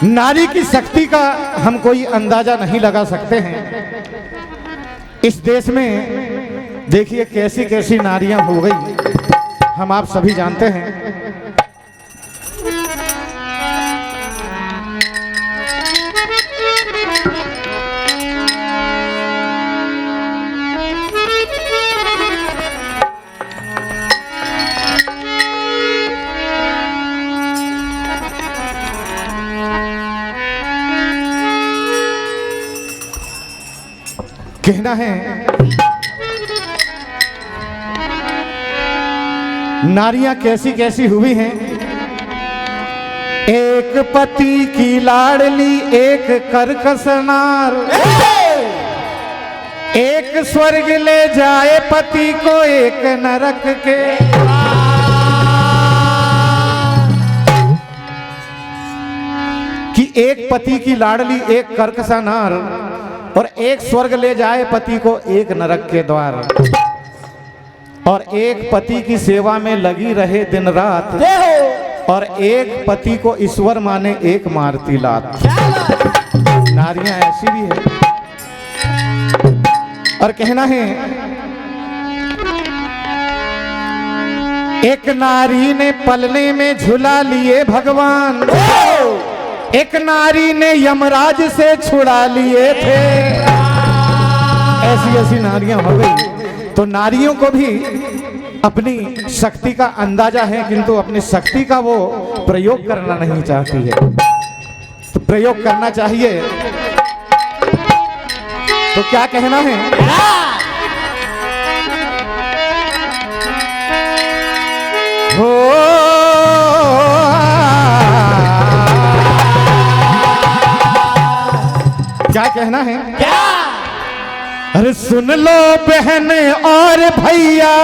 नारी की शक्ति का हम कोई अंदाजा नहीं लगा सकते हैं। इस देश में देखिए कैसी कैसी नारियां हो गई, हम आप सभी जानते हैं। कहना है नारियां कैसी कैसी हुई हैं। एक पति की लाडली, एक कर्कश नार, एक स्वर्ग ले जाए पति को, एक नरक के। कि एक पति की लाडली, एक कर्कश नार और एक स्वर्ग ले जाए पति को, एक नरक के द्वार। और एक पति की सेवा में लगी रहे दिन रात, और एक पति को ईश्वर माने, एक मारती लात। नारियां ऐसी भी है। और कहना है एक नारी ने पलने में झुला लिए भगवान, एक नारी ने यमराज से छुड़ा लिए थे। ऐसी ऐसी नारियां हो गई। तो नारियों को भी अपनी शक्ति का अंदाजा है, किंतु अपनी शक्ति का वो प्रयोग करना नहीं चाहती है। तो प्रयोग करना चाहिए। तो क्या कहना है? हो क्या कहना है? क्या? अरे सुन लो बहन और भैया,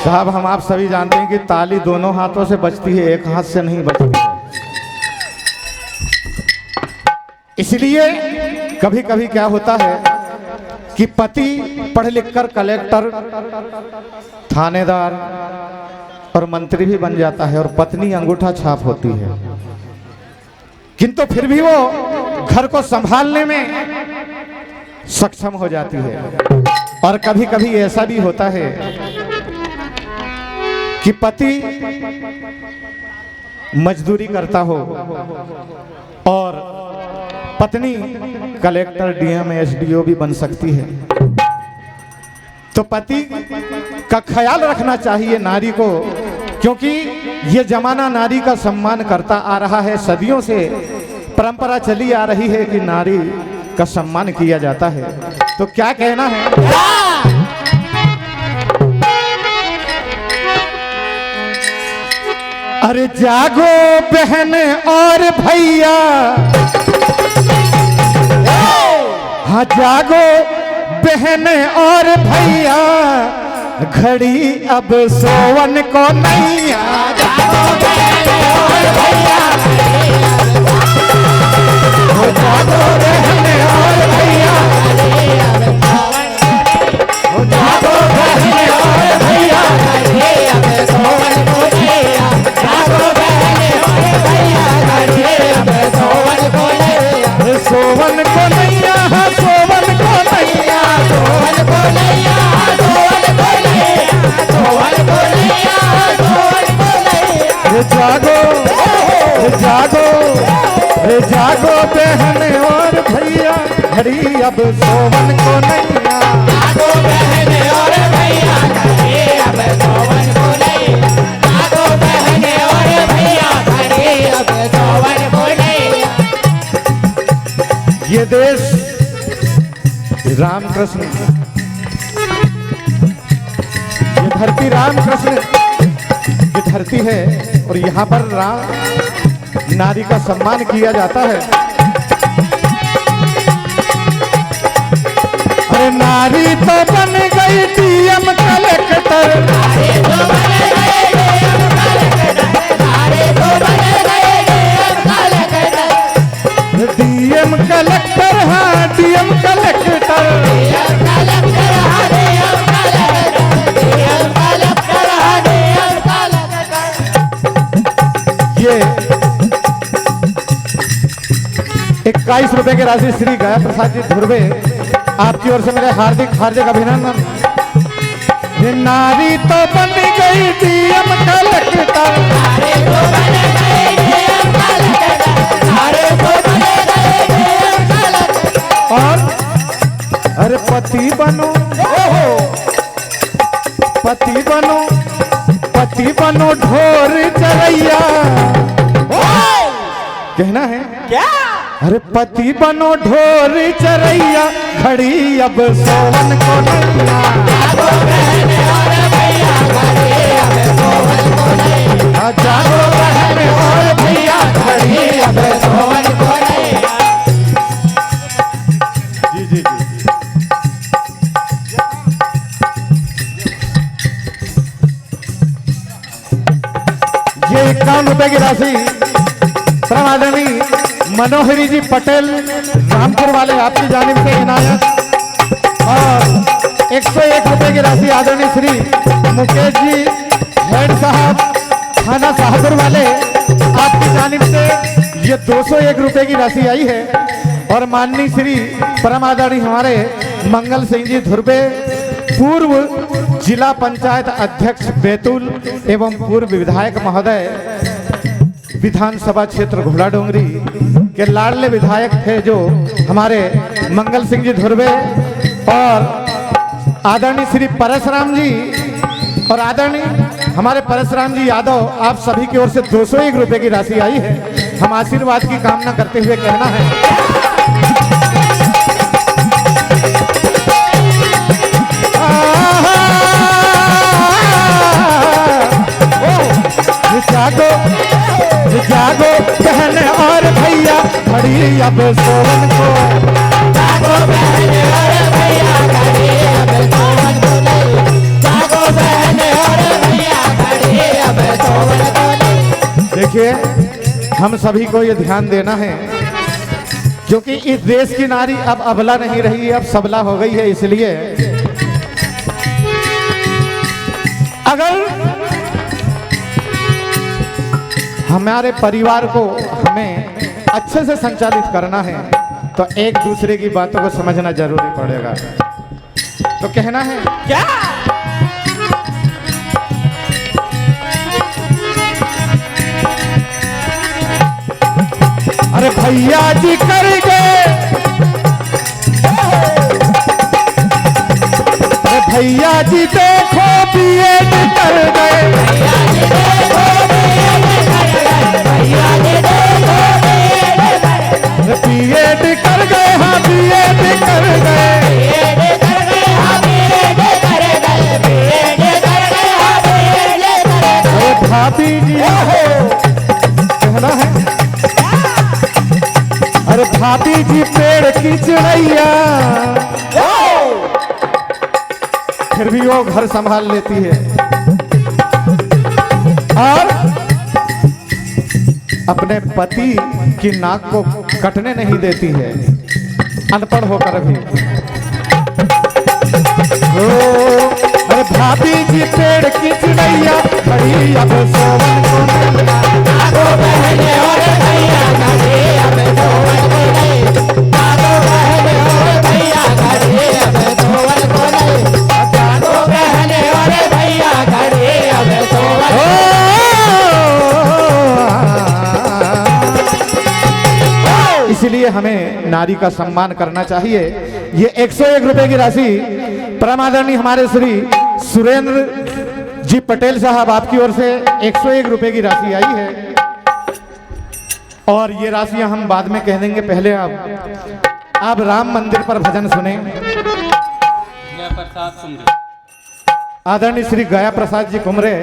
साहब हम आप सभी जानते हैं कि ताली दोनों हाथों से बजती है, एक हाथ से नहीं बजती है। इसलिए कभी कभी क्या होता है कि पति पढ़ लिख कर कलेक्टर, थानेदार और मंत्री भी बन जाता है, और पत्नी अंगूठा छाप होती है, किंतु फिर भी वो घर को संभालने में सक्षम हो जाती है। और कभी कभी ऐसा भी होता है कि पति मजदूरी करता हो और पत्नी कलेक्टर, डीएम, एसडीओ भी बन सकती है। तो पति का ख्याल रखना चाहिए नारी को, क्योंकि ये जमाना नारी का सम्मान करता आ रहा है। सदियों से परंपरा चली आ रही है कि नारी का सम्मान किया जाता है। तो क्या कहना है? अरे जागो बहन और भैया, हाँ जागो बहन और भैया, घड़ी अब सोवन को नहीं। जागो बहन और भैया, जागो बहन और भैया, जागो बहन और भैया, सोवन को नहीं। जागो बहन और भैया, सोवन को नहीं। सोवन को नहीं, सोवन को नहीं, सोवन को नहीं, सोवन को नहीं, सोवन को नहीं, सोवन को नहीं। जागो जागो जागो बहन और भैया, घड़ी अब सोवन को नहीं। जागो बहन और भैया, घड़ी अब सोवन को नहीं। जागो बहन और भैया, घड़ी अब सोवन को नहीं। ये देश रामकृष्ण, ये धरती रामकृष्ण की धरती है, और यहाँ पर नारी का सम्मान किया जाता है। अरे नारी तो बन गई डीएम कलेक्टर, नारी तो बन गई डीएम कलेक्टर, नारी तो बन गई डीएम कलेक्टर, डीएम कलेक्टर, हाँ डीएम कलेक्टर, डीएम कलेक्टर, हाँ डीएम कलेक्टर, डीएम कलेक्टर, हाँ डीएम कलेक्टर। 21 रुपए की राशि श्री गया प्रसाद जी धुर्वे आपकी ओर से मेरे हार्दिक हार्दिक अभिनंदन। ये नारी तो बन गई डीएम कलेक्टर, नारी तो बन गई डीएम कलेक्टर, नारी तो बन गई डीएम कलेक्टर। और अरे पति बनो, पति बनो ढोर चरैया, कहना है क्या? अरे पति बनो ढोर चरैया, खड़ी अब सोवन को नैया। जागो बहन और भैया खड़ी अब सोवन को नैया, जागो बहन और भैया खड़ी अब सोवन को नैया। जी जी जी ये 51 रुपए की राशि परम आदरणीय मनोहरी जी पटेल रामपुर वाले आपकी जानिब से इनायत, और 101 रुपए की राशि आदरणीय श्री मुकेश जी हेड साहब थाना शाहपुर वाले आपकी जानिब से ये 201 रुपए की राशि आई है। और माननीय श्री परम आदरणीय हमारे मंगल सिंह जी धुर्वे पूर्व जिला पंचायत अध्यक्ष बैतूल एवं पूर्व विधायक महोदय विधानसभा क्षेत्र घोड़ा डोंगरी के लाडले विधायक थे जो हमारे मंगल सिंह जी धुर्वे, और आदरणीय श्री परशुराम जी और आदरणीय हमारे परशुराम जी यादव, आप सभी की ओर से 201 रुपए की राशि आई है। हम आशीर्वाद की कामना करते हुए कहना है जागो जागो बहन और भैया खड़ी अब सोवन को, जागो बहन और भैया खड़ी अब सोवन को नैया, जागो बहन और भैया खड़ी अब सोवन को नैया। देखिए हम सभी को ये ध्यान देना है क्योंकि इस देश की नारी अब अबला नहीं रही, अब सबला हो गई है। इसलिए अगर हमारे परिवार को हमें अच्छे से संचालित करना है तो एक दूसरे की बातों को समझना जरूरी पड़ेगा। तो कहना है क्या? अरे भैया जी कर गए, अरे भैया जी देखो बीएड कर गए, भैया जी देखो बीएड कर गए, भैया जी देखो बीएड कर गए, बीएड कर गए, हाँ बीएड कर गए, बीएड कर गए, हाँ बीएड कर गए, बीएड कर गए, हाँ बीएड कर गए। अरे भाभी जी कहना है, अरे भाभी जी पेड़ की चिड़ैया, फिर भी वो घर संभाल लेती है और अपने पति की नाक को कटने नहीं देती है, अनपढ़ होकर भी। ओ, अरे भाभी जी पेड़ की चिड़ैया खड़ी अब सोवन को नैया, जागो बहन और भैया खड़ी अब सोवन को नैया, जागो बहन और भैया खड़ी अब सोवन को नैया, जागो बहन और भैया खड़ी अब सोवन को नैया। इसलिए हमें नारी का सम्मान करना चाहिए। ये 101 रुपए की राशि परम आदरणीय हमारे श्री सुरेंद्र जी पटेल साहब आपकी ओर से 101 रुपए की राशि आई है। और ये राशियां हम बाद में कह देंगे, पहले आप राम मंदिर पर भजन सुने। आदरणीय श्री गया प्रसाद जी कुमरे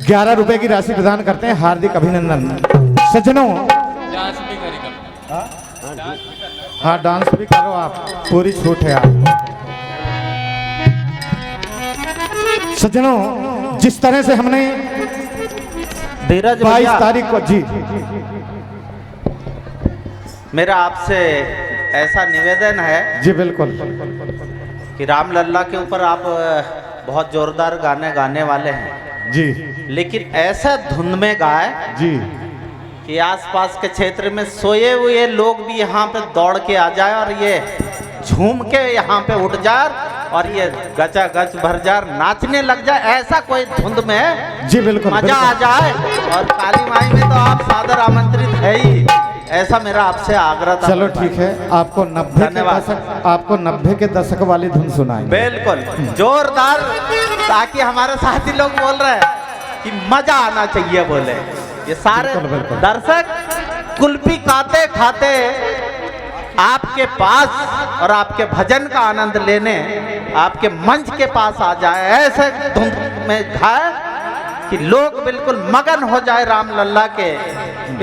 11 रुपए की राशि प्रदान करते हैं, हार्दिक अभिनंदन। सज्जनों हाँ डांस भी करो आप, पूरी छूट है आप। सज्जनों जिस तरह से हमने 22 तारीख को जी मेरा आपसे ऐसा निवेदन है जी बिल्कुल कि रामलल्ला के ऊपर आप बहुत जोरदार गाने गाने वाले हैं, जी लेकिन ऐसा धुन में गाए जी कि आसपास के क्षेत्र में सोए हुए लोग भी यहाँ पे दौड़ के आ जाए और ये झूम के यहाँ पे उठ जाए और ये गचा गच भर जाए, नाचने लग जाए, ऐसा कोई धुंध में जी बिल्कुल मजा आ जाए। और काली माई में तो आप सादर आमंत्रित है ही, ऐसा मेरा आपसे आग्रह था। चलो ठीक है, आपको 90 के दशक वाली धुन सुनाएंगे। बिल्कुल जोरदार, ताकि हमारे साथी लोग बोल रहे हैं कि मजा आना चाहिए, बोले ये सारे बिल्कुल, बिल्कुल। दर्शक कुल्फी खाते खाते आपके पास और आपके भजन का आनंद लेने आपके मंच के पास आ जाए, ऐसे धुंध में खाए कि लोग बिल्कुल मगन हो जाए राम लल्ला के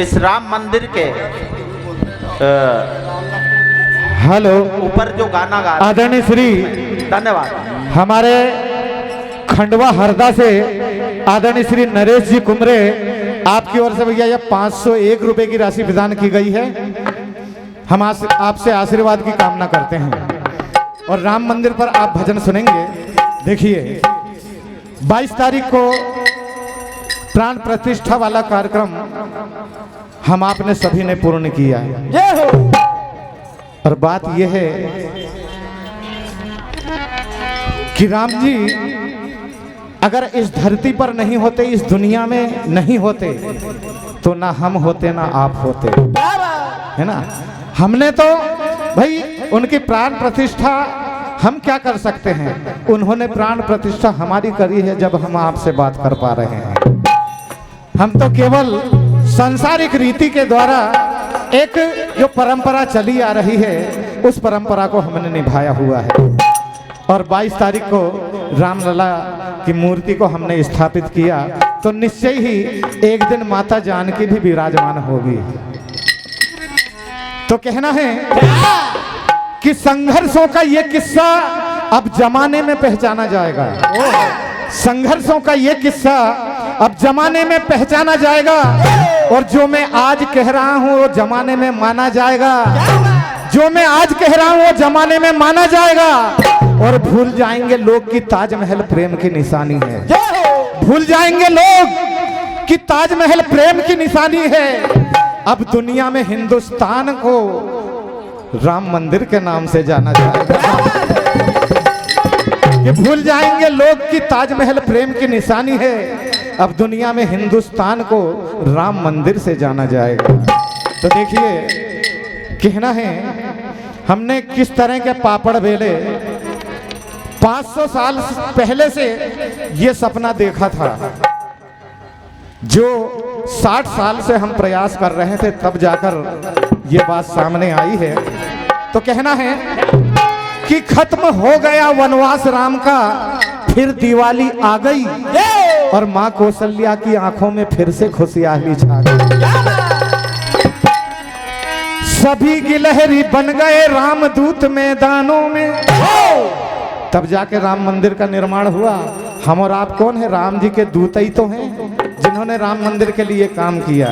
इस राम मंदिर के हेलो ऊपर जो गाना गा रहे आदरणीय श्री हैं। धन्यवाद। हमारे खंडवा हरदा से आदरणीय श्री नरेश जी कुमरे, आपकी ओर से भैया यह 501 रुपए की राशि प्रदान की गई है। हम आपसे आशीर्वाद की कामना करते हैं और राम मंदिर पर आप भजन सुनेंगे। देखिए 22 तारीख को प्राण प्रतिष्ठा वाला कार्यक्रम हम आपने सभी ने पूर्ण किया है। जय हो। और बात यह है कि राम जी अगर इस धरती पर नहीं होते, इस दुनिया में नहीं होते, तो ना हम होते ना आप होते, है ना। हमने तो भाई उनकी प्राण प्रतिष्ठा हम क्या कर सकते हैं, उन्होंने प्राण प्रतिष्ठा हमारी करी है जब हम आपसे बात कर पा रहे हैं। हम तो केवल सांसारिक रीति के द्वारा एक जो परंपरा चली आ रही है उस परंपरा को हमने निभाया हुआ है। और 22 तारीख को रामलला की मूर्ति को हमने स्थापित किया, तो निश्चय ही एक दिन माता जानकी भी विराजमान होगी। तो कहना है कि संघर्षों का ये किस्सा अब जमाने में पहचाना जाएगा। संघर्षों का ये किस्सा अब जमाने में पहचाना जाएगा, और जो मैं आज कह रहा हूं वो जमाने में माना जाएगा। जो मैं आज कह रहा हूं वो जमाने में माना जाएगा, और भूल जाएंगे लोग कि ताजमहल प्रेम की निशानी है। भूल जाएंगे लोग कि ताजमहल प्रेम की निशानी है। अब दुनिया में हिंदुस्तान को राम मंदिर के नाम से जाना जाएगा। ये भूल जाएंगे लोग कि ताजमहल प्रेम की निशानी है। अब दुनिया में हिंदुस्तान को राम मंदिर से जाना जाएगा। तो देखिए कहना है हमने किस तरह के पापड़ बेले 500 साल पहले से ये सपना देखा था, जो 60 साल से हम प्रयास कर रहे थे, तब जाकर ये बात सामने आई है। तो कहना है कि खत्म हो गया वनवास राम का, फिर दिवाली आ गई, और माँ कौशल्या की आंखों में फिर से खुशहाली छा गई। सभी गिलहरी बन गए रामदूत मैदानों में, तब जाके राम मंदिर का निर्माण हुआ। हम और आप कौन है? राम जी के दूत ही तो हैं, जिन्होंने राम मंदिर के लिए काम किया।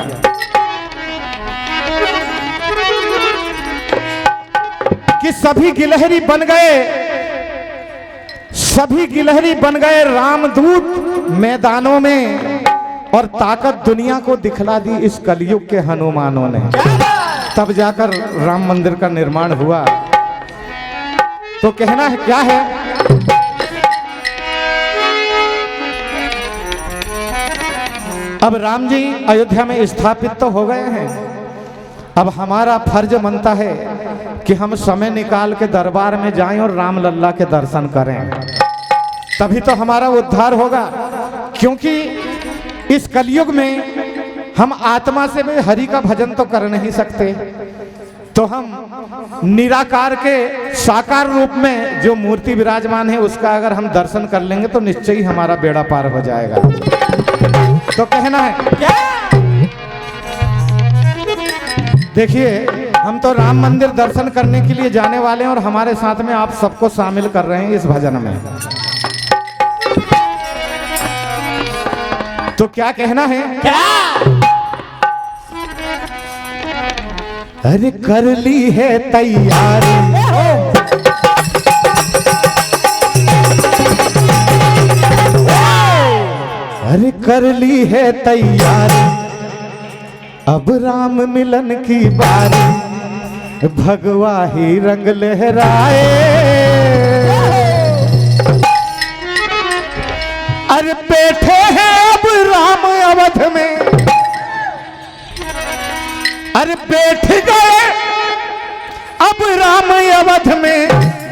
कि सभी गिलहरी बन गए रामदूत मैदानों में, और ताकत दुनिया को दिखला दी इस कलयुग के हनुमानों ने। तब जाकर राम मंदिर का निर्माण हुआ। तो कहना है क्या है, अब राम जी अयोध्या में स्थापित तो हो गए हैं। अब हमारा फर्ज बनता है कि हम समय निकाल के दरबार में जाएं और राम लल्ला के दर्शन करें, तभी तो हमारा उद्धार होगा। क्योंकि इस कलयुग में हम आत्मा से भी हरि का भजन तो कर नहीं सकते, तो हम निराकार के साकार रूप में जो मूर्ति विराजमान है उसका अगर हम दर्शन कर लेंगे तो निश्चय ही हमारा बेड़ा पार हो जाएगा। तो कहना है क्या? देखिए हम तो राम मंदिर दर्शन करने के लिए जाने वाले हैं, और हमारे साथ में आप सबको शामिल कर रहे हैं इस भजन में। तो क्या कहना है? क्या? अरे कर ली है तैयारी, अरे कर ली है तैयारी, अब राम मिलन की बारी, भगवा ही रंग लहराए। अरे बैठे हैं अब राम अवध में, अरे बैठ गए अब राम अवध में,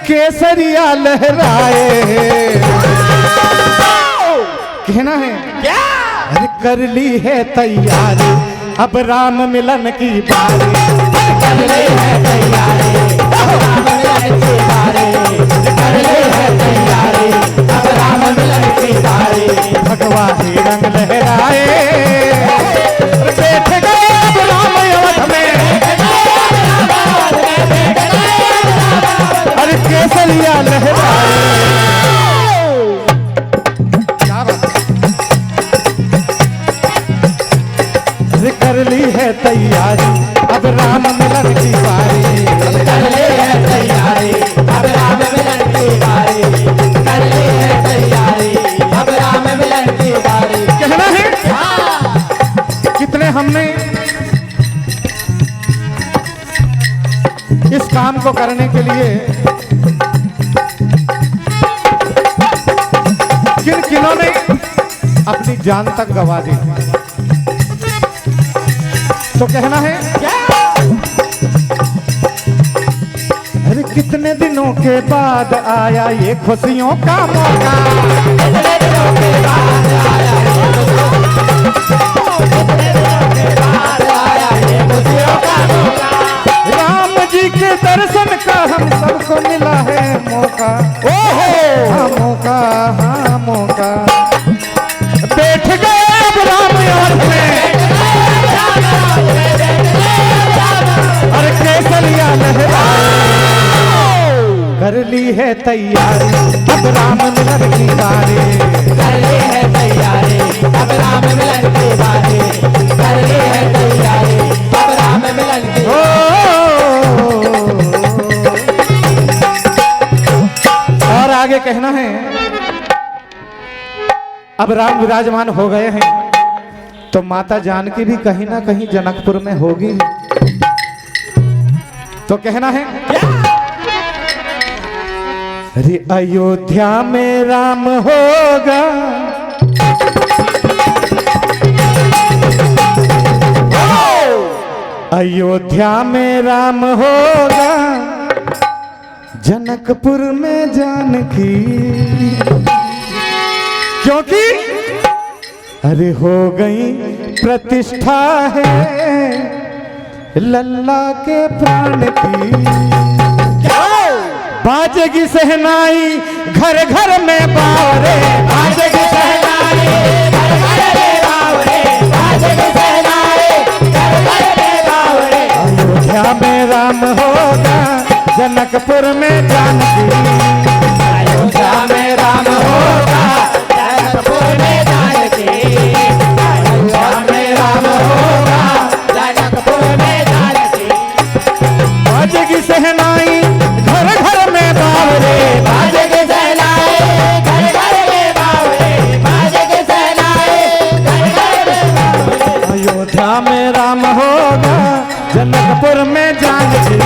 केसरिया लहराए। कहना है क्या? अरे कर ली है तैयारी, अब राम मिलन की बारी, कर ले है तैयारी, अब राम मिलन की बारी, कर ले है तैयारी, अब राम मिलन की बारी। भगवा ही रंग लहराए, बैठ गए अब राम अवध में, अरे केसरिया लहराए। कर ली है तैयारी, अब राम मिलन की बारी, कर ले है तैयारी, अब राम मिलन की बारी, कर ले है तैयारी, अब राम मिलन की बारी। कहना है कितने हमने इस काम को करने के लिए किन किनों ने अपनी जान तक गवा दी। तो कहना है अरे कितने दिनों के बाद आया ये खुशियों का मौका, कितने दिनों के बाद आया ये खुशियों का मौका, राम जी के दर्शन का हम सबको मिला है मौका। ओहो हाँ मौका, हाँ मौका। बैठ गए अब राम अवध में, अरे केसरिया लहराए। कर ली है तैयारी, अब राम मिलन की बारी, कर ले है तैयारी, अब राम मिलन की बारी, कर ले है तैयारी, अब राम मिलन की। और आगे कहना है अब राम विराजमान हो गए हैं, तो माता जानकी भी कहीं ना कहीं जनकपुर में होगी। तो कहना है अरे अयोध्या में राम होगा, अयोध्या में राम होगा, जनकपुर में जानकी, क्योंकि अरे हो गई प्रतिष्ठा है लल्ला के प्राण की। बाजेगी सहनाई घर घर में बावरे, बाजेगी सहनाई घर घर में बावरे, बाजेगी सहनाई घर घर में बावरे। अयोध्या में राम होगा, जनकपुर में जानकी, अयोध्या में राम होगा, जनकपुर में जानकी, अयोध्या में राम होगा, जनकपुर में जानकी। बाजेगी सहनाई घर घर में बावरे, बाजेगी सहनाई घर घर में बावरे, बाजेगी सहनाई घर घर में बावरे। अयोध्या में राम होगा, जनकपुर में जानकी,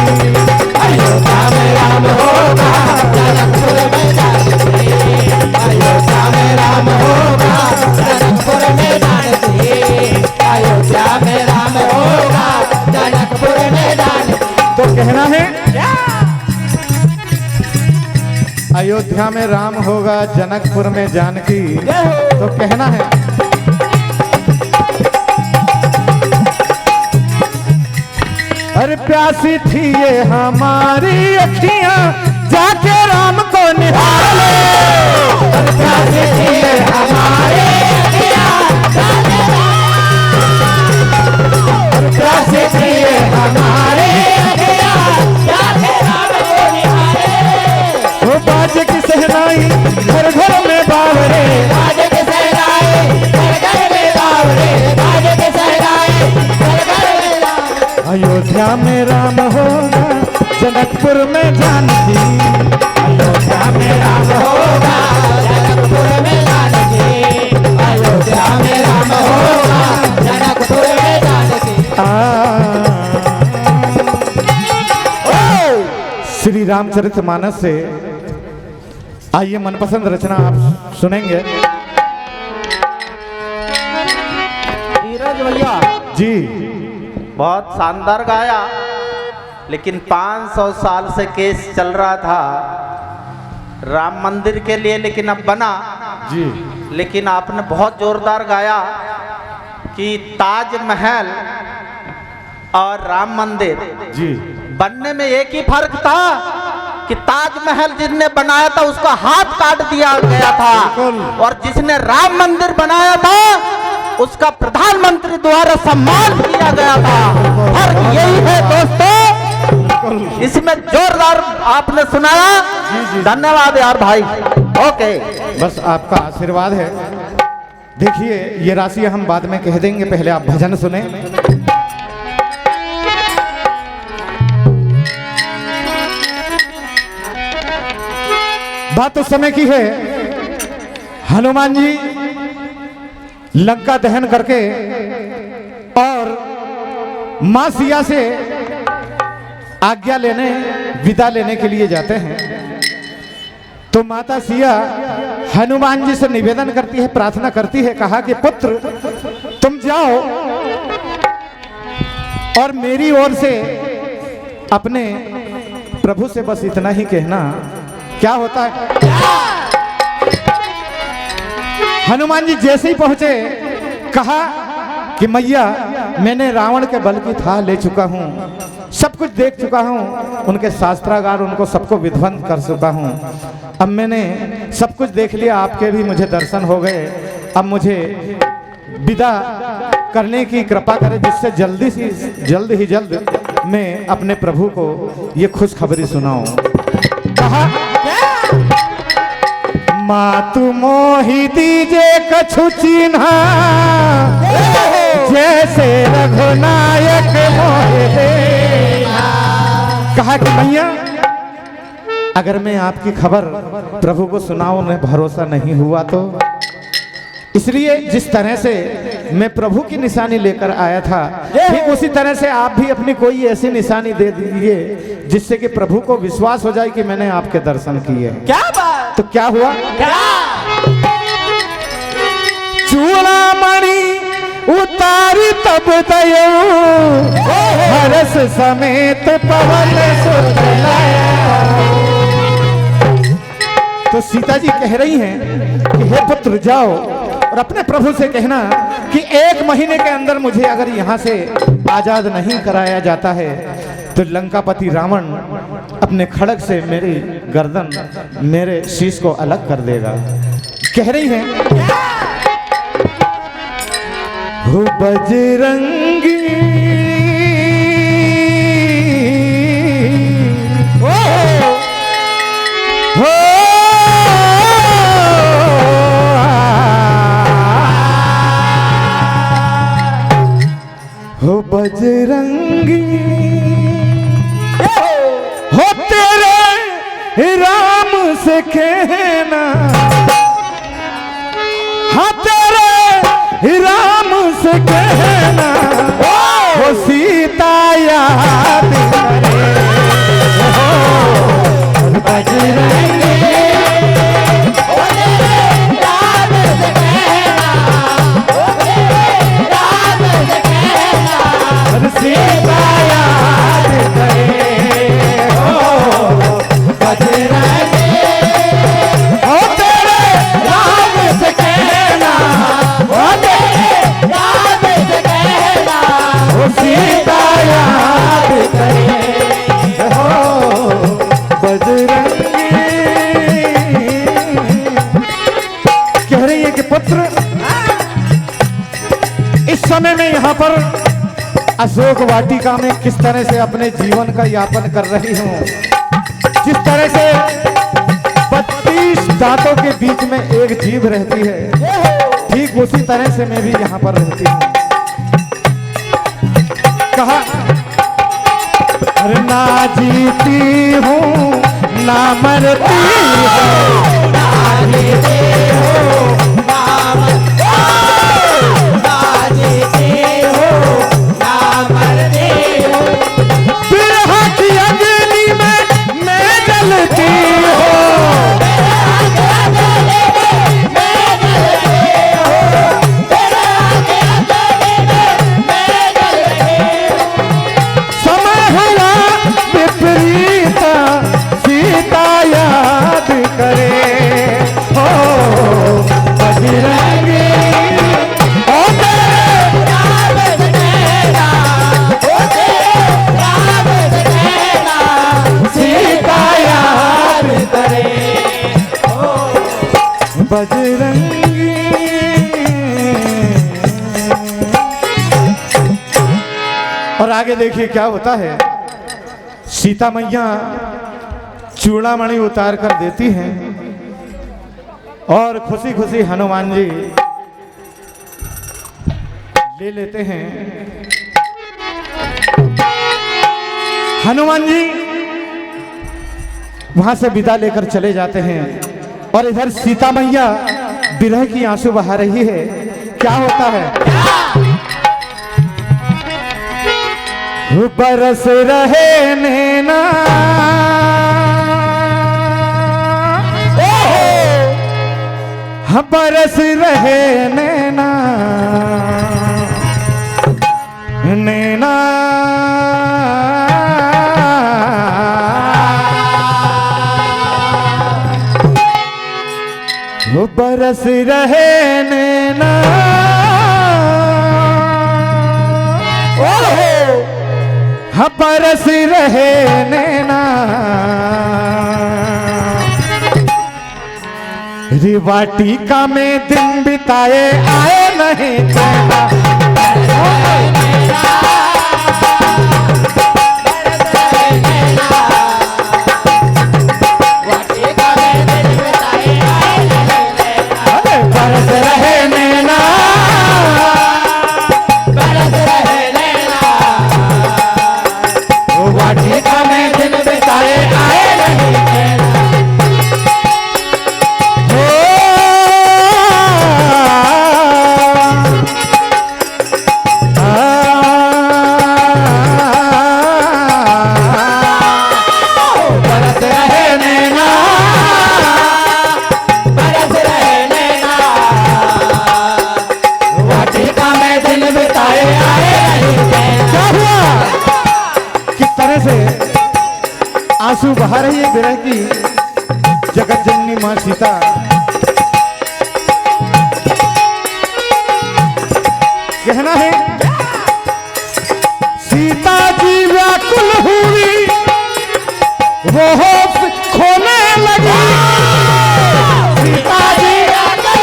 अयोध्या में राम होगा, जनकपुर में जानकी, अयोध्या में राम होगा, जनकपुर में जानकी, अयोध्या में राम होगा, जनकपुर में जानकी। तो कहना है अयोध्या में राम होगा, जनकपुर में जानकी। तो कहना है अरे प्यासी थी ये हमारी अखियां, जाके राम को निहारे। अरे प्यासी थी ये हमारी अखियां, जाके अरे प्यासी थी ये हमारी अखियां, जाके राम को निहारे। वो बाजे की सहनाई घर घर में बावरे, बाजे की सहनाई घर घर में बावरे, बाजे की सहनाई घर घर में बावरे। अयोध्या में राम होगा, जनकपुर में जानकी, अयोध्या में राम होगा, जनकपुर में जानकी, रामचरितमानस से आइए मनपसंद रचना आप सुनेंगे। धीरज भैया जी बहुत शानदार गाया, लेकिन 500 साल से केस चल रहा था राम मंदिर के लिए, लेकिन अब बना। जी लेकिन आपने बहुत जोरदार गाया कि ताजमहल और राम मंदिर जी बनने में एक ही फर्क था कि ताजमहल जिसने बनाया था उसका हाथ काट दिया गया था, और जिसने राम मंदिर बनाया था उसका प्रधानमंत्री द्वारा सम्मान किया गया था। फर्क यही है दोस्तों, इसमें जोरदार आपने सुनाया। धन्यवाद यार भाई। ओके, बस आपका आशीर्वाद है। देखिए ये राशि हम बाद में कह देंगे, पहले आप भजन सुने। बात उस समय की है, हनुमान जी लंका दहन करके और मां सिया से आज्ञा लेने विदा लेने के लिए जाते हैं। तो माता सिया हनुमान जी से निवेदन करती है, प्रार्थना करती है, कहा कि पुत्र तुम जाओ और मेरी ओर से अपने प्रभु से बस इतना ही कहना। क्या होता है, हनुमान जी जैसे ही पहुंचे कहा कि मैया मैंने रावण के बल की थाह ले चुका हूं, सब कुछ देख चुका हूं, उनके शास्त्रागार उनको सबको विध्वंस कर चुका हूं। अब मैंने सब कुछ देख लिया, आपके भी मुझे दर्शन हो गए। अब मुझे विदा करने की कृपा करें, जिससे जल्द मैं अपने प्रभु को ये खुशखबरी सुनाऊं। कहा मातु मोहि दीजे कछु चिन्हा, जैसे रघुनायक मोहि देहा। कहा कि मैया अगर मैं आपकी खबर प्रभु को सुनाऊं, उन्हें भरोसा नहीं हुआ तो, इसलिए जिस तरह से मैं प्रभु की निशानी लेकर आया था, ठीक उसी तरह से आप भी अपनी कोई ऐसी निशानी दे दीजिए जिससे कि प्रभु को विश्वास हो जाए कि मैंने आपके दर्शन किए। क्या बात, तो क्या हुआ, क्या चूड़ामणि उतारी तब दयो, हरस समेत पवन सुत लाया। तो सीता जी कह रही हैं कि हे पुत्र जाओ और अपने प्रभु से कहना कि 1 महीने के अंदर मुझे अगर यहाँ से आजाद नहीं कराया जाता है तो लंकापति रावण अपने खड़ग से मेरी गर्दन, मेरे शीश को अलग कर देगा। कह रही हैं हो बजरंगी हो बजरंगी हो तेरे राम से कहना, हाँ तेरे राम से कहना हो सीता याद करे। हो बजरंगी सीता याद करे। हो बजरंगी हो तेरे राम से कहना, हो तेरे राम से कहना हो सीता याद करे। हो बजरंगी कह रही है कि पुत्र इस समय में यहाँ पर अशोक वाटिका में किस तरह से अपने जीवन का यापन कर रही हूँ, जिस तरह से 32 दांतों के बीच में एक जीभ रहती है, ठीक उसी तरह से मैं भी यहाँ पर रहती हूँ। कहा अरे ना जीती हूँ ना मरती हूँ, ना जीती हूँ ना जीती हूँ ना मरती हूँ, बिरहा की अग्नि में मैं आगे देखिए क्या होता है। सीता मैया चूड़ामणि उतार कर देती हैं और खुशी खुशी हनुमान जी ले लेते हैं। हनुमान जी वहां से विदा लेकर चले जाते हैं और इधर सीता मैया विरह की आंसू बहा रही है। क्या होता है? बरस रहे नैना बरस रहे नैना नैना बरस रहे नैना बरस रहे नैना वाटिका में दिन बिताए आए नहीं कहना। बरस रहे नैना बरस रहे नैना वाटिका में दिन बिताए आए नहीं कहना। आंसू बहा रही है विरह की जगत जननी मां सीता। कहना है सीता जी व्याकुल हुई वो होश खोने लगी। सीता जी व्याकुल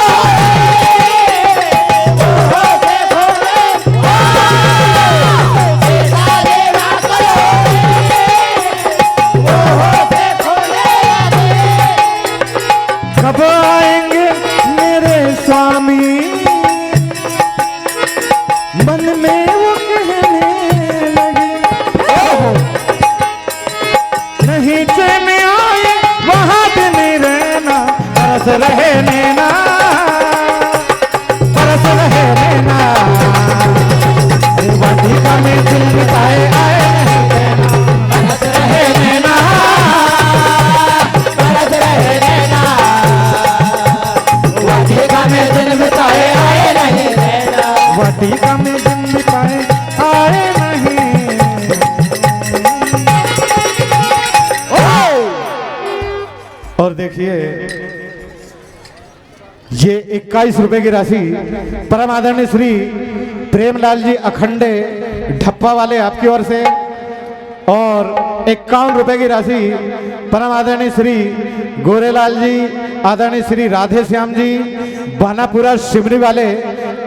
कब आएंगे मेरे स्वामी मन में वो कहने लगे। नहीं चैन आए वहां दिन रहना बरस रहे नैना बरस रहे नैना वाटिका में दिल बिताए आए बरस रहे नैना बरस रहे नैना वाटिका में दिन बिताए आए नहीं रहना। वाटिका में दिन बिताए आए नहीं। और देखिए ये 21 रुपए की राशि परम आदरणीय श्री प्रेमलाल जी अखंडे ढप्पा वाले आपकी ओर से और 51 रुपए की राशि परम आदरणीय श्री गोरेलाल जी आदरणीय श्री राधे श्याम जी बानापुरा शिवरी वाले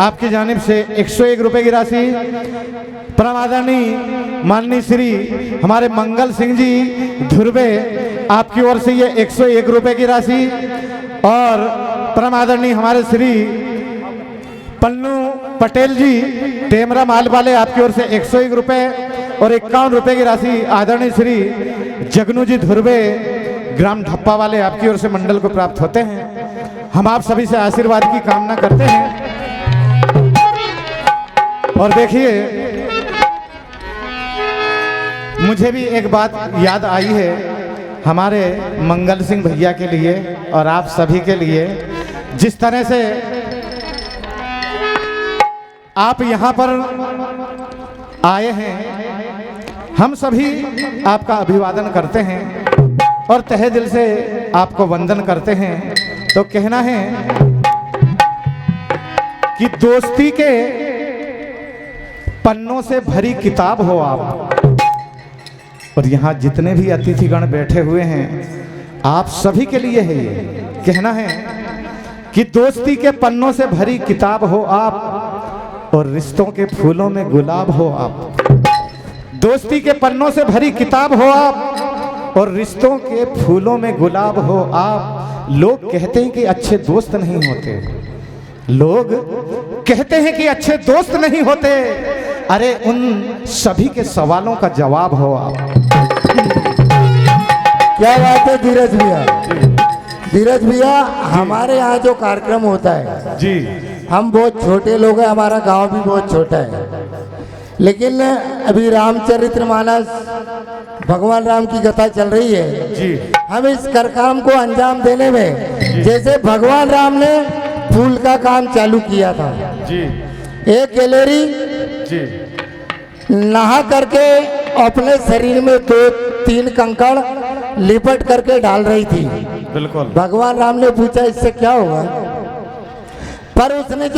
आपकी जानिब से 101 रुपए की राशि परम आदरणीय माननीय श्री हमारे मंगल सिंह जी धुर्वे आपकी ओर से ये 101 रुपए की राशि और परम आदरणीय हमारे श्री पन्नू पटेल जी टेमरा माल वाले आपकी ओर से 101 रुपए और 51 रुपए की राशि आदरणीय श्री जगनू जी धुर्वे ग्राम ढप्पा वाले आपकी ओर से मंडल को प्राप्त होते हैं। हम आप सभी से आशीर्वाद की कामना करते हैं। और देखिए मुझे भी एक बात याद आई है हमारे मंगल सिंह भैया के लिए और आप सभी के लिए। जिस तरह से आप यहाँ पर आए हैं हम सभी आपका अभिवादन करते हैं और तहे दिल से आपको वंदन करते हैं। तो कहना है कि दोस्ती के पन्नों से भरी किताब हो आप। और यहाँ जितने भी अतिथिगण बैठे हुए हैं आप सभी के लिए है ये। कहना है कि दोस्ती के पन्नों से भरी किताब हो आप और रिश्तों के फूलों में गुलाब हो आप। दोस्ती के पन्नों से भरी किताब हो आप, और रिश्तों के फूलों में गुलाब हो आप। लोग कहते हैं कि अच्छे दोस्त नहीं होते, लोग कहते हैं कि अच्छे दोस्त नहीं होते। अरे उन सभी के सवालों का जवाब हो आप। क्या बात है धीरज भैया। धीरज भैया, हमारे यहाँ जो कार्यक्रम होता है जी, हम बहुत छोटे लोग हैं, हमारा गांव भी बहुत छोटा है, लेकिन अभी रामचरितमानस भगवान राम की कथा चल रही है जी, हम इस कार्यक्रम को अंजाम देने में, जैसे भगवान राम ने फूल का काम चालू किया था जी, एक गैलरी जी, नहा करके अपने शरीर में 2-3 कंकड़ लिपट करके डाल रही थी। बिल्कुल। भगवान राम ने पूछा इससे क्या होगा, पर उसने जो